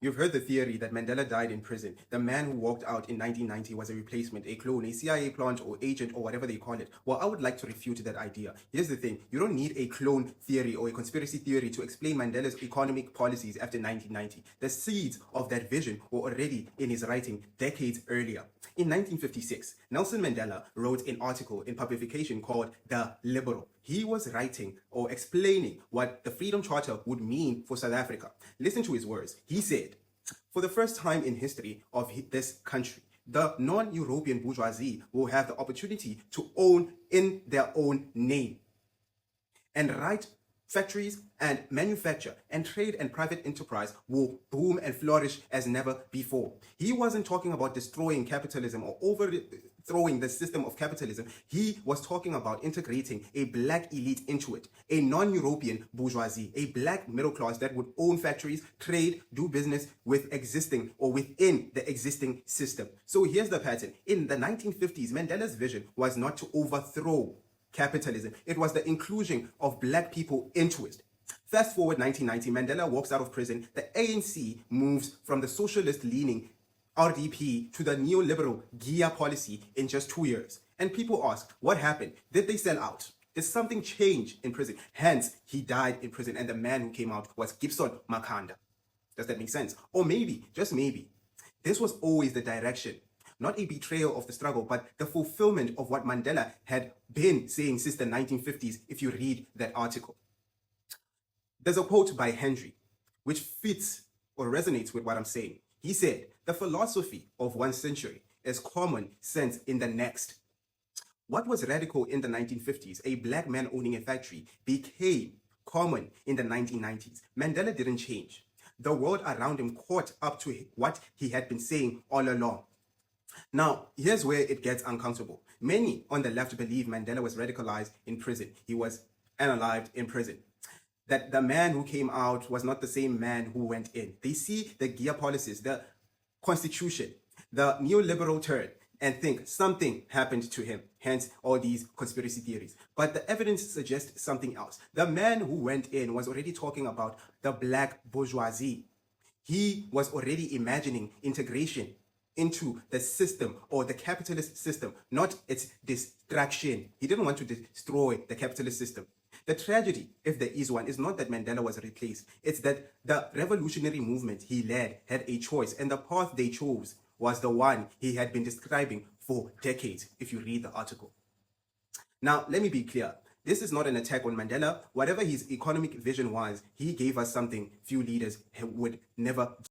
You've heard the theory that Mandela died in prison. The man who walked out in 1990 was a replacement, a clone, a CIA plant or agent or whatever they call it. Well, I would like to refute that idea. Here's the thing. You don't need a clone theory or a conspiracy theory to explain Mandela's economic policies after 1990. The seeds of that vision were already in his writing decades earlier. In 1956, Nelson Mandela wrote an article in publication called The Liberal. He was writing or explaining what the Freedom Charter would mean for South Africa. Listen to his words. He said, "For the first time in history of this country, the non-European bourgeoisie will have the opportunity to own in their own name and write factories and manufacture and trade and private enterprise will boom and flourish as never before." He wasn't talking about destroying capitalism or overthrowing the system of capitalism. He was talking about integrating a black elite into it, a non-European bourgeoisie, a black middle class that would own factories, trade, do business with existing or within the existing system. So here's the pattern. In the 1950s, Mandela's vision was not to overthrow capitalism. It was the inclusion of black people into it. Fast forward 1990, Mandela walks out of prison. The ANC moves from the socialist-leaning RDP to the neoliberal GIA policy in just 2 years. And people ask, what happened? Did they sell out? Did something change in prison? Hence, he died in prison, and the man who came out was Gibson Makanda. Does that make sense? Or maybe, just maybe, this was always the direction. Not a betrayal of the struggle, but the fulfillment of what Mandela had been saying since the 1950s, if you read that article. There's a quote by Henry, which fits or resonates with what I'm saying. He said, "The philosophy of one century is common sense in the next." What was radical in the 1950s, a black man owning a factory, became common in the 1990s. Mandela didn't change. The world around him caught up to what he had been saying all along. Now, here's where it gets uncomfortable. Many on the left believe Mandela was radicalized in prison. He was unalived in prison. That the man who came out was not the same man who went in. They see the GIA policies, the constitution, the neoliberal turn, and think something happened to him. Hence, all these conspiracy theories. But the evidence suggests something else. The man who went in was already talking about the black bourgeoisie. He was already imagining integration into the system or the capitalist system, not its distraction. He didn't want to destroy the capitalist system. The tragedy, if there is one, is not that Mandela was replaced. It's that the revolutionary movement he led had a choice, and the path they chose was the one he had been describing for decades, if you read the article. Now, let me be clear. This is not an attack on Mandela. Whatever his economic vision was, he gave us something few leaders would never